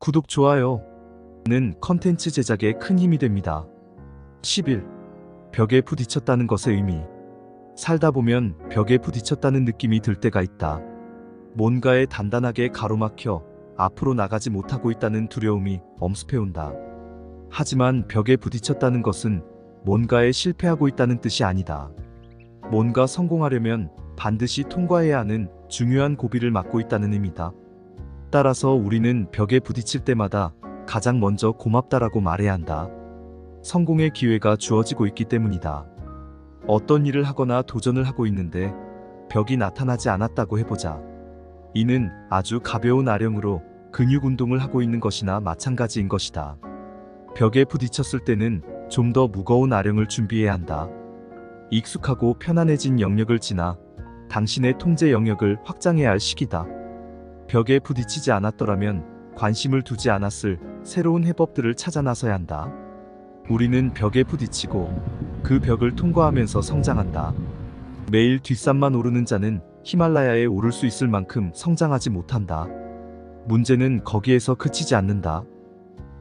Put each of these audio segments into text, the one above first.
구독, 좋아요는 컨텐츠 제작에 큰 힘이 됩니다. 11. 벽에 부딪혔다는 것의 의미. 살다 보면 벽에 부딪혔다는 느낌이 들 때가 있다. 뭔가에 단단하게 가로막혀 앞으로 나가지 못하고 있다는 두려움이 엄습해온다. 하지만 벽에 부딪혔다는 것은 뭔가에 실패하고 있다는 뜻이 아니다. 뭔가 성공하려면 반드시 통과해야 하는 중요한 고비를 맞고 있다는 의미다. 따라서 우리는 벽에 부딪힐 때마다 가장 먼저 고맙다라고 말해야 한다. 성공의 기회가 주어지고 있기 때문이다. 어떤 일을 하거나 도전을 하고 있는데 벽이 나타나지 않았다고 해보자. 이는 아주 가벼운 아령으로 근육 운동을 하고 있는 것이나 마찬가지인 것이다. 벽에 부딪혔을 때는 좀 더 무거운 아령을 준비해야 한다. 익숙하고 편안해진 영역을 지나 당신의 통제 영역을 확장해야 할 시기다. 벽에 부딪히지 않았더라면 관심을 두지 않았을 새로운 해법들을 찾아 나서야 한다. 우리는 벽에 부딪히고 그 벽을 통과하면서 성장한다. 매일 뒷산만 오르는 자는 히말라야에 오를 수 있을 만큼 성장하지 못한다. 문제는 거기에서 그치지 않는다.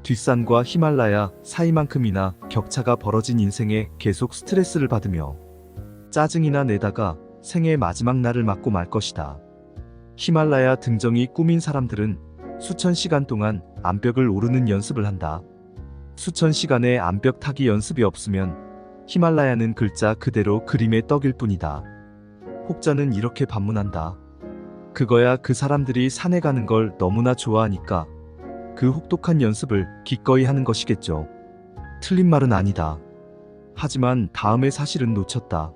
뒷산과 히말라야 사이만큼이나 격차가 벌어진 인생에 계속 스트레스를 받으며 짜증이나 내다가 생의 마지막 날을 맞고 말 것이다. 히말라야 등정이 꿈인 사람들은 수천 시간 동안 암벽을 오르는 연습을 한다. 수천 시간의 암벽 타기 연습이 없으면 히말라야는 글자 그대로 그림의 떡일 뿐이다. 혹자는 이렇게 반문한다. 그거야 그 사람들이 산에 가는 걸 너무나 좋아하니까 그 혹독한 연습을 기꺼이 하는 것이겠죠. 틀린 말은 아니다. 하지만 다음의 사실은 놓쳤다.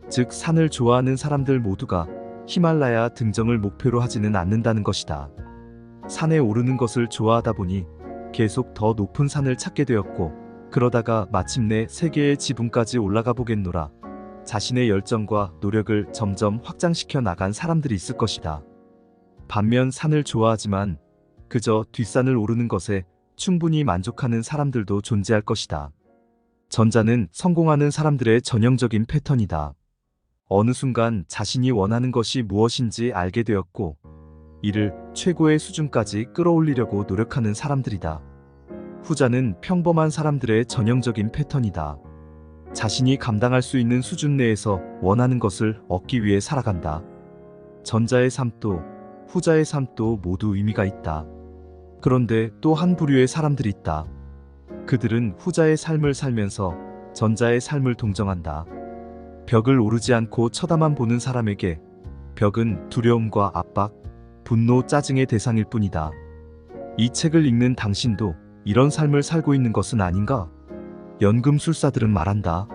즉 산을 좋아하는 사람들 모두가 히말라야 등정을 목표로 하지는 않는다는 것이다. 산에 오르는 것을 좋아하다 보니 계속 더 높은 산을 찾게 되었고, 그러다가 마침내 세계의 지붕까지 올라가 보겠노라 자신의 열정과 노력을 점점 확장시켜 나간 사람들이 있을 것이다. 반면 산을 좋아하지만 그저 뒷산을 오르는 것에 충분히 만족하는 사람들도 존재할 것이다. 전자는 성공하는 사람들의 전형적인 패턴이다. 어느 순간 자신이 원하는 것이 무엇인지 알게 되었고 이를 최고의 수준까지 끌어올리려고 노력하는 사람들이다. 후자는 평범한 사람들의 전형적인 패턴이다. 자신이 감당할 수 있는 수준 내에서 원하는 것을 얻기 위해 살아간다. 전자의 삶도 후자의 삶도 모두 의미가 있다. 그런데 또 한 부류의 사람들이 있다. 그들은 후자의 삶을 살면서 전자의 삶을 동정한다. 벽을 오르지 않고 쳐다만 보는 사람에게 벽은 두려움과 압박, 분노, 짜증의 대상일 뿐이다. 이 책을 읽는 당신도 이런 삶을 살고 있는 것은 아닌가? 연금술사들은 말한다.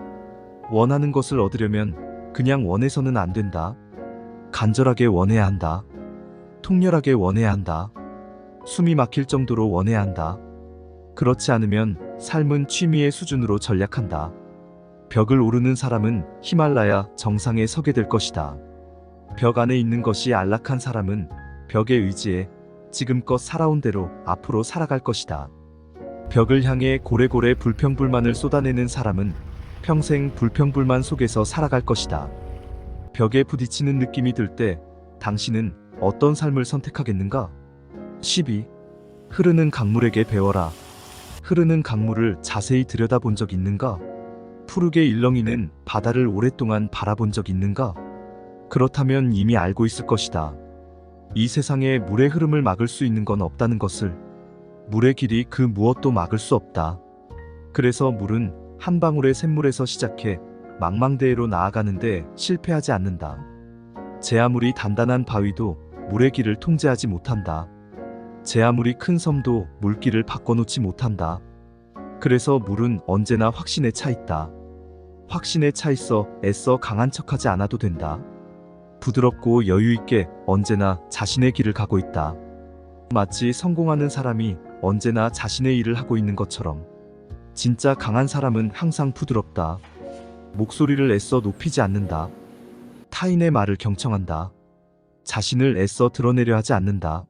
원하는 것을 얻으려면 그냥 원해서는 안 된다. 간절하게 원해야 한다. 통렬하게 원해야 한다. 숨이 막힐 정도로 원해야 한다. 그렇지 않으면 삶은 취미의 수준으로 전락한다. 벽을 오르는 사람은 히말라야 정상에 서게 될 것이다. 벽 안에 있는 것이 안락한 사람은 벽에 의지해 지금껏 살아온 대로 앞으로 살아갈 것이다. 벽을 향해 고래고래 불평불만을 쏟아내는 사람은 평생 불평불만 속에서 살아갈 것이다. 벽에 부딪히는 느낌이 들 때 당신은 어떤 삶을 선택하겠는가? 12. 흐르는 강물에게 배워라. 흐르는 강물을 자세히 들여다본 적 있는가? 푸르게 일렁이는 바다를 오랫동안 바라본 적 있는가? 그렇다면 이미 알고 있을 것이다. 이 세상에 물의 흐름을 막을 수 있는 건 없다는 것을. 물의 길이 그 무엇도 막을 수 없다. 그래서 물은 한 방울의 샘물에서 시작해 망망대해로 나아가는데 실패하지 않는다. 제 아무리 단단한 바위도 물의 길을 통제하지 못한다. 제 아무리 큰 섬도 물길을 바꿔놓지 못한다. 그래서 물은 언제나 확신에 차 있다. 확신에 차 있어 애써 강한 척하지 않아도 된다. 부드럽고 여유있게 언제나 자신의 길을 가고 있다. 마치 성공하는 사람이 언제나 자신의 일을 하고 있는 것처럼 진짜 강한 사람은 항상 부드럽다. 목소리를 애써 높이지 않는다. 타인의 말을 경청한다. 자신을 애써 드러내려 하지 않는다.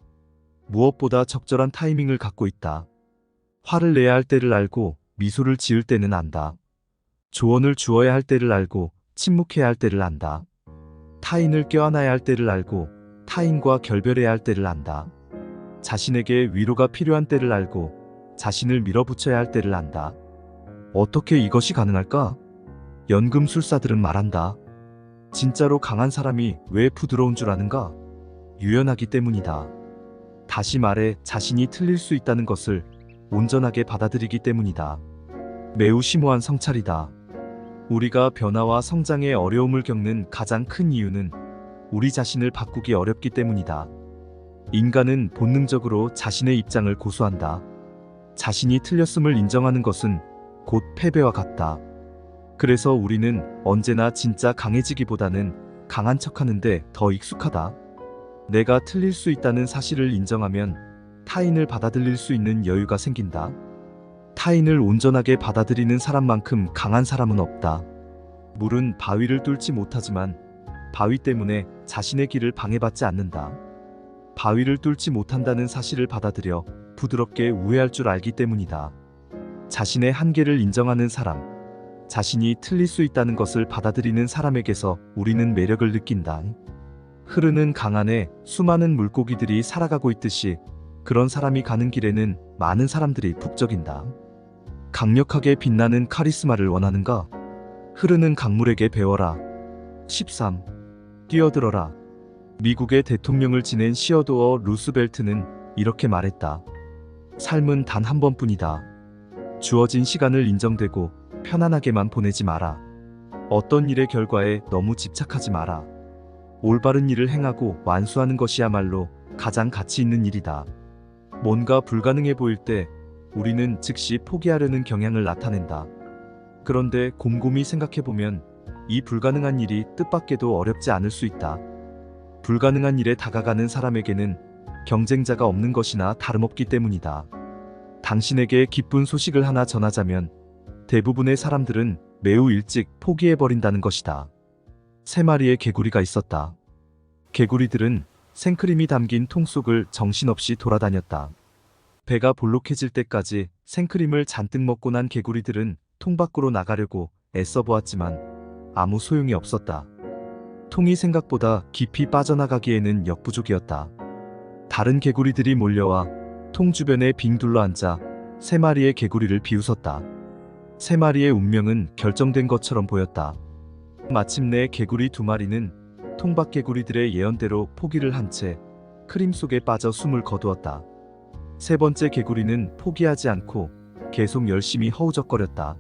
무엇보다 적절한 타이밍을 갖고 있다. 화를 내야 할 때를 알고 미소를 지을 때는 안다. 조언을 주어야 할 때를 알고 침묵해야 할 때를 안다. 타인을 껴안아야 할 때를 알고 타인과 결별해야 할 때를 안다. 자신에게 위로가 필요한 때를 알고 자신을 밀어붙여야 할 때를 안다. 어떻게 이것이 가능할까? 연금술사들은 말한다. 진짜로 강한 사람이 왜 부드러운 줄 아는가? 유연하기 때문이다. 다시 말해 자신이 틀릴 수 있다는 것을 온전하게 받아들이기 때문이다. 매우 심오한 성찰이다. 우리가 변화와 성장의 어려움을 겪는 가장 큰 이유는 우리 자신을 바꾸기 어렵기 때문이다. 인간은 본능적으로 자신의 입장을 고수한다. 자신이 틀렸음을 인정하는 것은 곧 패배와 같다. 그래서 우리는 언제나 진짜 강해지기보다는 강한 척하는데 더 익숙하다. 내가 틀릴 수 있다는 사실을 인정하면 타인을 받아들일 수 있는 여유가 생긴다. 타인을 온전하게 받아들이는 사람만큼 강한 사람은 없다. 물은 바위를 뚫지 못하지만 바위 때문에 자신의 길을 방해받지 않는다. 바위를 뚫지 못한다는 사실을 받아들여 부드럽게 우회할 줄 알기 때문이다. 자신의 한계를 인정하는 사람, 자신이 틀릴 수 있다는 것을 받아들이는 사람에게서 우리는 매력을 느낀다. 흐르는 강 안에 수많은 물고기들이 살아가고 있듯이 그런 사람이 가는 길에는 많은 사람들이 북적인다. 강력하게 빛나는 카리스마를 원하는가? 흐르는 강물에게 배워라. 13. 뛰어들어라. 미국의 대통령을 지낸 시어도어 루스벨트는 이렇게 말했다. 삶은 단 한 번뿐이다. 주어진 시간을 인정되고 편안하게만 보내지 마라. 어떤 일의 결과에 너무 집착하지 마라. 올바른 일을 행하고 완수하는 것이야말로 가장 가치 있는 일이다. 뭔가 불가능해 보일 때 우리는 즉시 포기하려는 경향을 나타낸다. 그런데 곰곰이 생각해보면 이 불가능한 일이 뜻밖에도 어렵지 않을 수 있다. 불가능한 일에 다가가는 사람에게는 경쟁자가 없는 것이나 다름없기 때문이다. 당신에게 기쁜 소식을 하나 전하자면 대부분의 사람들은 매우 일찍 포기해버린다는 것이다. 3마리의 개구리가 있었다. 개구리들은 생크림이 담긴 통 속을 정신없이 돌아다녔다. 배가 볼록해질 때까지 생크림을 잔뜩 먹고 난 개구리들은 통 밖으로 나가려고 애써 보았지만 아무 소용이 없었다. 통이 생각보다 깊이 빠져나가기에는 역부족이었다. 다른 개구리들이 몰려와 통 주변에 빙 둘러앉아 3마리의 개구리를 비웃었다. 3마리의 운명은 결정된 것처럼 보였다. 마침내 개구리 2마리는 통박 개구리들의 예언대로 포기를 한 채 크림 속에 빠져 숨을 거두었다. 3번째 개구리는 포기하지 않고 계속 열심히 허우적거렸다.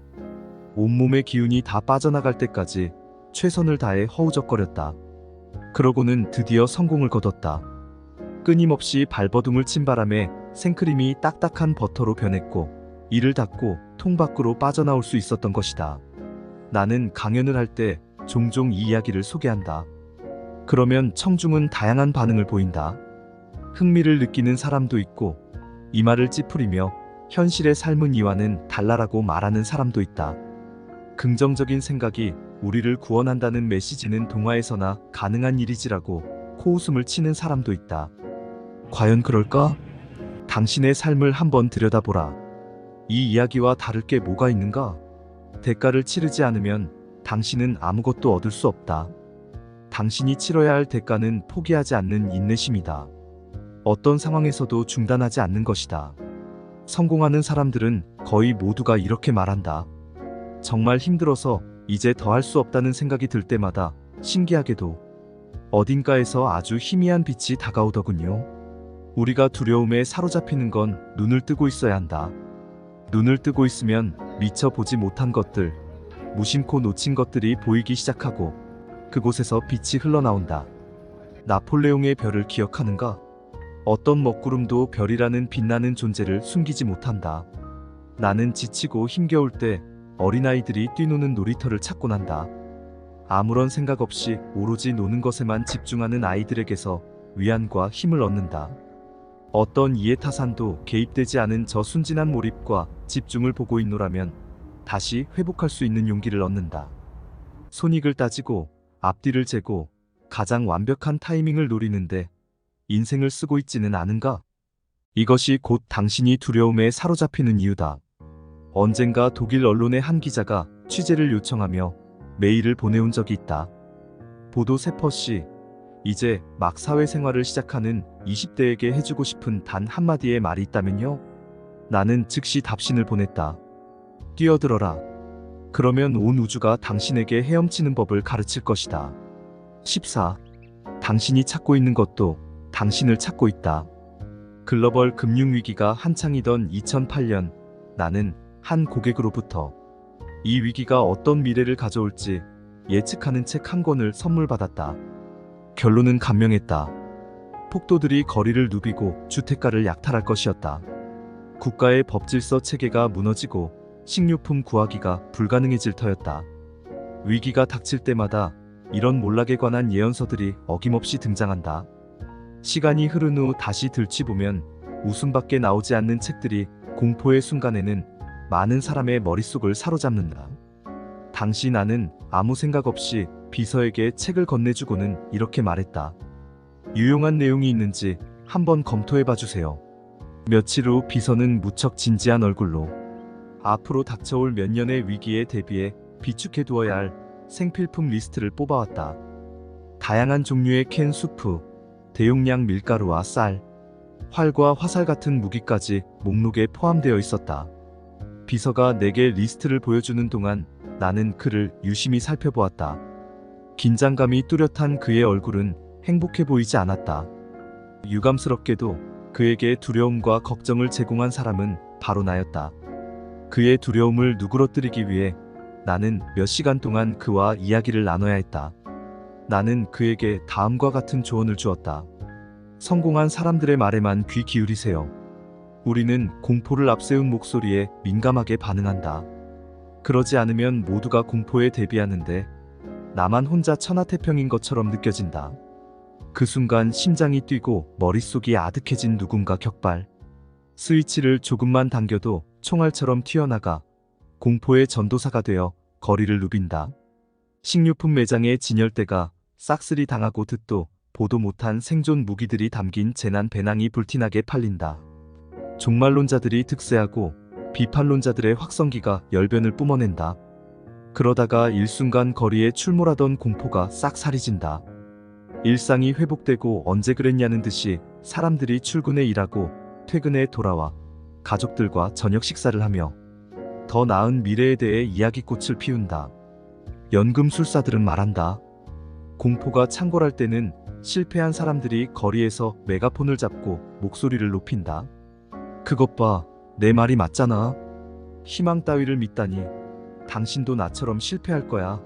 온몸의 기운이 다 빠져나갈 때까지 최선을 다해 허우적거렸다. 그러고는 드디어 성공을 거뒀다. 끊임없이 발버둥을 친 바람에 생크림이 딱딱한 버터로 변했고 이를 닫고 통 밖으로 빠져나올 수 있었던 것이다. 나는 강연을 할 때 종종 이 이야기를 소개한다. 그러면 청중은 다양한 반응을 보인다. 흥미를 느끼는 사람도 있고 이마를 찌푸리며 현실의 삶은 이와는 달라라고 말하는 사람도 있다. 긍정적인 생각이 우리를 구원한다는 메시지는 동화에서나 가능한 일이지라고 코웃음을 치는 사람도 있다. 과연 그럴까? 당신의 삶을 한번 들여다보라. 이 이야기와 다를 게 뭐가 있는가? 대가를 치르지 않으면 당신은 아무것도 얻을 수 없다. 당신이 치러야 할 대가는 포기하지 않는 인내심이다. 어떤 상황에서도 중단하지 않는 것이다. 성공하는 사람들은 거의 모두가 이렇게 말한다. 정말 힘들어서 이제 더 할 수 없다는 생각이 들 때마다 신기하게도 어딘가에서 아주 희미한 빛이 다가오더군요. 우리가 두려움에 사로잡히는 건 눈을 뜨고 있어야 한다. 눈을 뜨고 있으면 미처 보지 못한 것들, 무심코 놓친 것들이 보이기 시작하고 그곳에서 빛이 흘러나온다. 나폴레옹의 별을 기억하는가? 어떤 먹구름도 별이라는 빛나는 존재를 숨기지 못한다. 나는 지치고 힘겨울 때 어린아이들이 뛰노는 놀이터를 찾곤 한다. 아무런 생각 없이 오로지 노는 것에만 집중하는 아이들에게서 위안과 힘을 얻는다. 어떤 이해타산도 개입되지 않은 저 순진한 몰입과 집중을 보고 있노라면 다시 회복할 수 있는 용기를 얻는다. 손익을 따지고 앞뒤를 재고 가장 완벽한 타이밍을 노리는데 인생을 쓰고 있지는 않은가? 이것이 곧 당신이 두려움에 사로잡히는 이유다. 언젠가 독일 언론의 한 기자가 취재를 요청하며 메일을 보내온 적이 있다. 보도 세퍼씨, 이제 막 사회생활을 시작하는 20대에게 해주고 싶은 단 한마디의 말이 있다면요? 나는 즉시 답신을 보냈다. 뛰어들어라. 그러면 온 우주가 당신에게 헤엄치는 법을 가르칠 것이다. 14. 당신이 찾고 있는 것도 당신을 찾고 있다. 글로벌 금융위기가 한창이던 2008년, 나는 한 고객으로부터 이 위기가 어떤 미래를 가져올지 예측하는 책 한 권을 선물 받았다. 결론은 간명했다. 폭도들이 거리를 누비고 주택가를 약탈할 것이었다. 국가의 법질서 체계가 무너지고 식료품 구하기가 불가능해질 터였다. 위기가 닥칠 때마다 이런 몰락에 관한 예언서들이 어김없이 등장한다. 시간이 흐른 후 다시 들춰보면 웃음밖에 나오지 않는 책들이 공포의 순간에는 많은 사람의 머릿속을 사로잡는다. 당시 나는 아무 생각 없이 비서에게 책을 건네주고는 이렇게 말했다. 유용한 내용이 있는지 한번 검토해봐 주세요. 며칠 후 비서는 무척 진지한 얼굴로 앞으로 닥쳐올 몇 년의 위기에 대비해 비축해두어야 할 생필품 리스트를 뽑아왔다. 다양한 종류의 캔 수프, 대용량 밀가루와 쌀, 활과 화살 같은 무기까지 목록에 포함되어 있었다. 비서가 내게 리스트를 보여주는 동안 나는 그를 유심히 살펴보았다. 긴장감이 뚜렷한 그의 얼굴은 행복해 보이지 않았다. 유감스럽게도 그에게 두려움과 걱정을 제공한 사람은 바로 나였다. 그의 두려움을 누그러뜨리기 위해 나는 몇 시간 동안 그와 이야기를 나눠야 했다. 나는 그에게 다음과 같은 조언을 주었다. 성공한 사람들의 말에만 귀 기울이세요. 우리는 공포를 앞세운 목소리에 민감하게 반응한다. 그러지 않으면 모두가 공포에 대비하는데 나만 혼자 천하태평인 것처럼 느껴진다. 그 순간 심장이 뛰고 머릿속이 아득해진 누군가 격발. 스위치를 조금만 당겨도 총알처럼 튀어나가 공포의 전도사가 되어 거리를 누빈다. 식료품 매장의 진열대가 싹쓸이 당하고 듣도 보도 못한 생존 무기들이 담긴 재난 배낭이 불티나게 팔린다. 종말론자들이 득세하고 비판론자들의 확성기가 열변을 뿜어낸다. 그러다가 일순간 거리에 출몰하던 공포가 싹 사라진다. 일상이 회복되고 언제 그랬냐는 듯이 사람들이 출근해 일하고 퇴근해 돌아와 가족들과 저녁 식사를 하며 더 나은 미래에 대해 이야기꽃을 피운다. 연금술사들은 말한다. 공포가 창궐할 때는 실패한 사람들이 거리에서 메가폰을 잡고 목소리를 높인다. 그것 봐, 내 말이 맞잖아. 희망 따위를 믿다니. 당신도 나처럼 실패할 거야.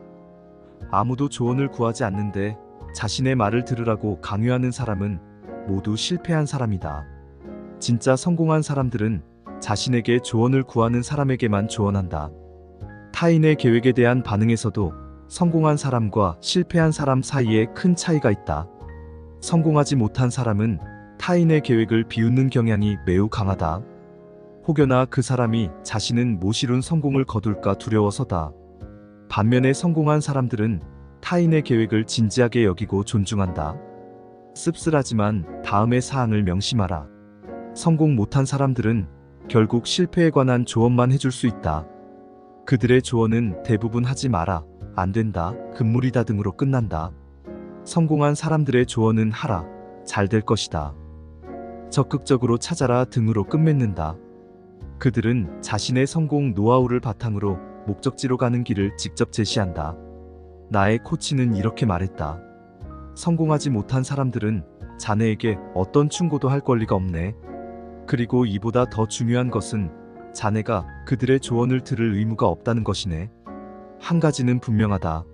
아무도 조언을 구하지 않는데 자신의 말을 들으라고 강요하는 사람은 모두 실패한 사람이다. 진짜 성공한 사람들은 자신에게 조언을 구하는 사람에게만 조언한다. 타인의 계획에 대한 반응에서도 성공한 사람과 실패한 사람 사이에 큰 차이가 있다. 성공하지 못한 사람은 타인의 계획을 비웃는 경향이 매우 강하다. 혹여나 그 사람이 자신은 못 이룬 성공을 거둘까 두려워서다. 반면에 성공한 사람들은 타인의 계획을 진지하게 여기고 존중한다. 씁쓸하지만 다음의 사항을 명심하라. 성공 못한 사람들은 결국 실패에 관한 조언만 해줄 수 있다. 그들의 조언은 대부분 하지 마라, 안 된다, 금물이다 등으로 끝난다. 성공한 사람들의 조언은 하라, 잘 될 것이다, 적극적으로 찾아라 등으로 끝맺는다. 그들은 자신의 성공 노하우를 바탕으로 목적지로 가는 길을 직접 제시한다. 나의 코치는 이렇게 말했다. 성공하지 못한 사람들은 자네에게 어떤 충고도 할 권리가 없네. 그리고 이보다 더 중요한 것은 자네가 그들의 조언을 들을 의무가 없다는 것이네. 한 가지는 분명하다.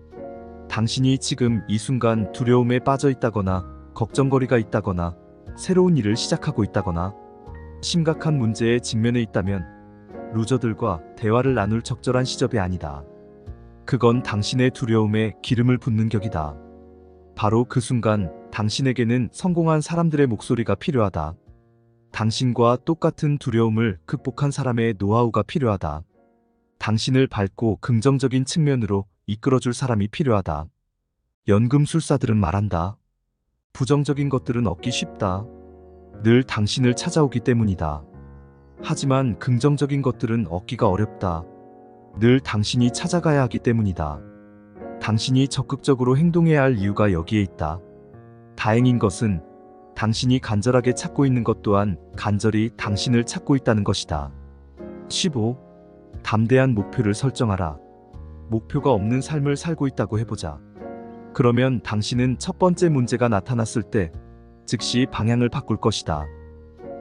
당신이 지금 이 순간 두려움에 빠져 있다거나 걱정거리가 있다거나 새로운 일을 시작하고 있다거나 심각한 문제에 직면해 있다면 루저들과 대화를 나눌 적절한 시점이 아니다. 그건 당신의 두려움에 기름을 붓는 격이다. 바로 그 순간 당신에게는 성공한 사람들의 목소리가 필요하다. 당신과 똑같은 두려움을 극복한 사람의 노하우가 필요하다. 당신을 밝고 긍정적인 측면으로 이끌어줄 사람이 필요하다. 연금술사들은 말한다. 부정적인 것들은 얻기 쉽다. 늘 당신을 찾아오기 때문이다. 하지만 긍정적인 것들은 얻기가 어렵다. 늘 당신이 찾아가야 하기 때문이다. 당신이 적극적으로 행동해야 할 이유가 여기에 있다. 다행인 것은 당신이 간절하게 찾고 있는 것 또한 간절히 당신을 찾고 있다는 것이다. 15. 담대한 목표를 설정하라. 목표가 없는 삶을 살고 있다고 해보자. 그러면 당신은 첫 번째 문제가 나타났을 때 즉시 방향을 바꿀 것이다.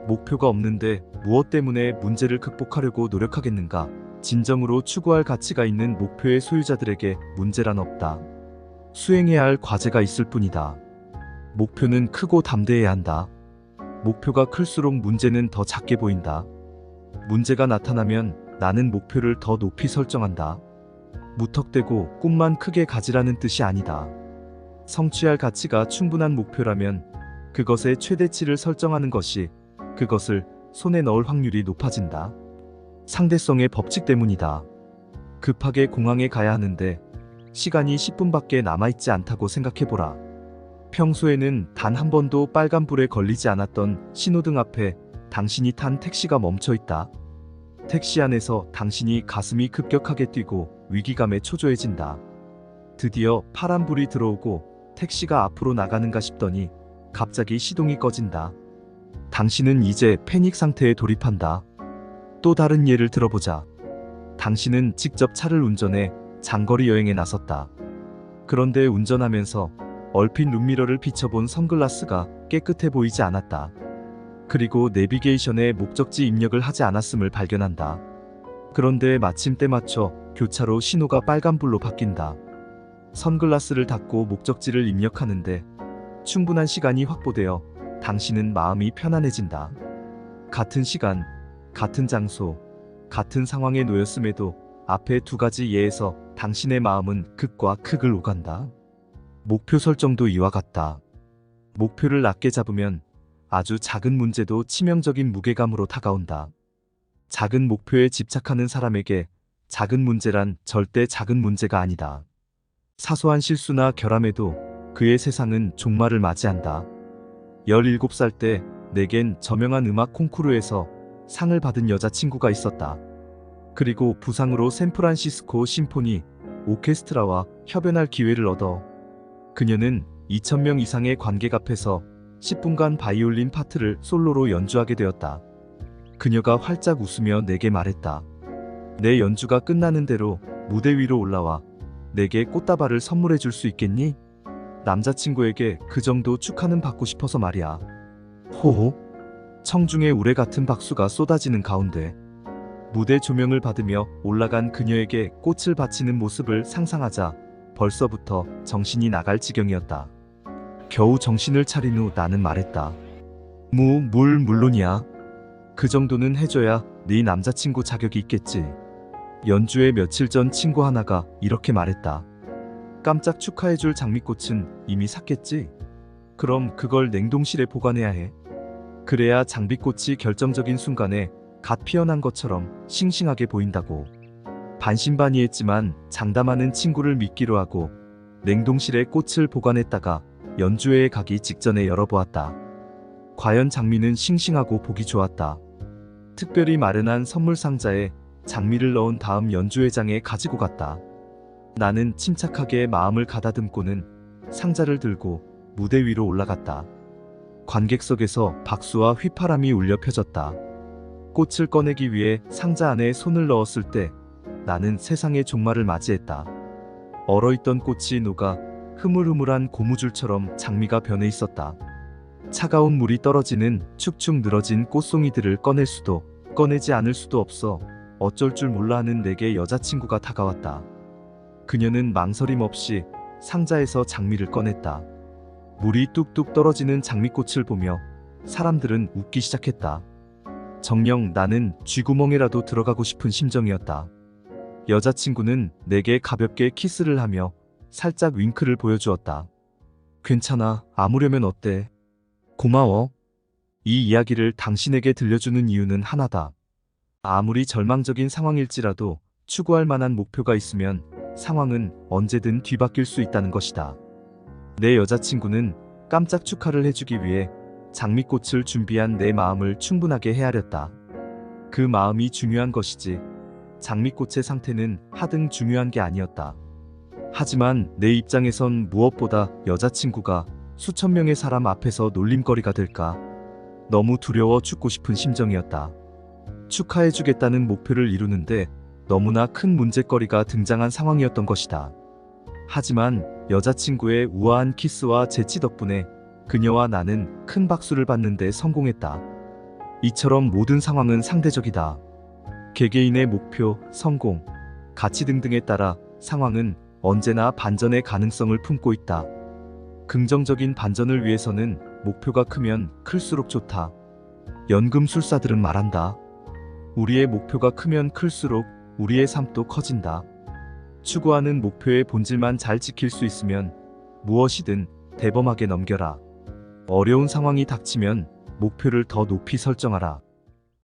목표가 없는데 무엇 때문에 문제를 극복하려고 노력하겠는가? 진정으로 추구할 가치가 있는 목표의 소유자들에게 문제란 없다. 수행해야 할 과제가 있을 뿐이다. 목표는 크고 담대해야 한다. 목표가 클수록 문제는 더 작게 보인다. 문제가 나타나면 나는 목표를 더 높이 설정한다. 무턱대고 꿈만 크게 가지라는 뜻이 아니다. 성취할 가치가 충분한 목표라면 그것의 최대치를 설정하는 것이 그것을 손에 넣을 확률이 높아진다. 상대성의 법칙 때문이다. 급하게 공항에 가야 하는데 시간이 10분밖에 남아있지 않다고 생각해보라. 평소에는 단 한 번도 빨간불에 걸리지 않았던 신호등 앞에 당신이 탄 택시가 멈춰있다. 택시 안에서 당신이 가슴이 급격하게 뛰고 위기감에 초조해진다. 드디어 파란불이 들어오고 택시가 앞으로 나가는가 싶더니 갑자기 시동이 꺼진다. 당신은 이제 패닉 상태에 돌입한다. 또 다른 예를 들어보자. 당신은 직접 차를 운전해 장거리 여행에 나섰다. 그런데 운전하면서 얼핏 룸미러를 비춰본 선글라스가 깨끗해 보이지 않았다. 그리고 내비게이션에 목적지 입력을 하지 않았음을 발견한다. 그런데 마침 때 맞춰 교차로 신호가 빨간불로 바뀐다. 선글라스를 닫고 목적지를 입력하는데 충분한 시간이 확보되어 당신은 마음이 편안해진다. 같은 시간, 같은 장소, 같은 상황에 놓였음에도 앞에 두 가지 예에서 당신의 마음은 극과 극을 오간다. 목표 설정도 이와 같다. 목표를 낮게 잡으면 아주 작은 문제도 치명적인 무게감으로 다가온다. 작은 목표에 집착하는 사람에게 작은 문제란 절대 작은 문제가 아니다. 사소한 실수나 결함에도 그의 세상은 종말을 맞이한다. 17살 때 내겐 저명한 음악 콩쿠르에서 상을 받은 여자친구가 있었다. 그리고 부상으로 샌프란시스코 심포니 오케스트라와 협연할 기회를 얻어 그녀는 2,000명 이상의 관객 앞에서 10분간 바이올린 파트를 솔로로 연주하게 되었다. 그녀가 활짝 웃으며 내게 말했다. 내 연주가 끝나는 대로 무대 위로 올라와 내게 꽃다발을 선물해 줄 수 있겠니? 남자친구에게 그 정도 축하는 받고 싶어서 말이야. 호호. 청중의 우레 같은 박수가 쏟아지는 가운데 무대 조명을 받으며 올라간 그녀에게 꽃을 바치는 모습을 상상하자 벌써부터 정신이 나갈 지경이었다. 겨우 정신을 차린 후 나는 말했다. 물론이야. 그 정도는 해줘야 네 남자친구 자격이 있겠지. 연주회 며칠 전 친구 하나가 이렇게 말했다. 깜짝 축하해줄 장미꽃은 이미 샀겠지? 그럼 그걸 냉동실에 보관해야 해. 그래야 장미꽃이 결정적인 순간에 갓 피어난 것처럼 싱싱하게 보인다고. 반신반의했지만 장담하는 친구를 믿기로 하고 냉동실에 꽃을 보관했다가 연주회에 가기 직전에 열어보았다. 과연 장미는 싱싱하고 보기 좋았다. 특별히 마련한 선물 상자에 장미를 넣은 다음 연주회장에 가지고 갔다. 나는 침착하게 마음을 가다듬고는 상자를 들고 무대 위로 올라갔다. 관객석에서 박수와 휘파람이 울려 펴졌다. 꽃을 꺼내기 위해 상자 안에 손을 넣었을 때 나는 세상의 종말을 맞이했다. 얼어있던 꽃이 녹아 흐물흐물한 고무줄처럼 장미가 변해 있었다. 차가운 물이 떨어지는 축축 늘어진 꽃송이들을 꺼낼 수도 꺼내지 않을 수도 없어 어쩔 줄 몰라 하는 내게 여자친구가 다가왔다. 그녀는 망설임 없이 상자에서 장미를 꺼냈다. 물이 뚝뚝 떨어지는 장미꽃을 보며 사람들은 웃기 시작했다. 정녕 나는 쥐구멍에라도 들어가고 싶은 심정이었다. 여자친구는 내게 가볍게 키스를 하며 살짝 윙크를 보여주었다. 괜찮아, 아무려면 어때? 고마워. 이 이야기를 당신에게 들려주는 이유는 하나다. 아무리 절망적인 상황일지라도 추구할 만한 목표가 있으면 상황은 언제든 뒤바뀔 수 있다는 것이다. 내 여자친구는 깜짝 축하를 해주기 위해 장미꽃을 준비한 내 마음을 충분하게 헤아렸다. 그 마음이 중요한 것이지 장미꽃의 상태는 하등 중요한 게 아니었다. 하지만 내 입장에선 무엇보다 여자친구가 수천 명의 사람 앞에서 놀림거리가 될까? 너무 두려워 죽고 싶은 심정이었다. 축하해주겠다는 목표를 이루는데 너무나 큰 문제거리가 등장한 상황이었던 것이다. 하지만 여자친구의 우아한 키스와 재치 덕분에 그녀와 나는 큰 박수를 받는데 성공했다. 이처럼 모든 상황은 상대적이다. 개개인의 목표, 성공, 가치 등등에 따라 상황은 언제나 반전의 가능성을 품고 있다. 긍정적인 반전을 위해서는 목표가 크면 클수록 좋다. 연금술사들은 말한다. 우리의 목표가 크면 클수록 우리의 삶도 커진다. 추구하는 목표의 본질만 잘 지킬 수 있으면 무엇이든 대범하게 넘겨라. 어려운 상황이 닥치면 목표를 더 높이 설정하라.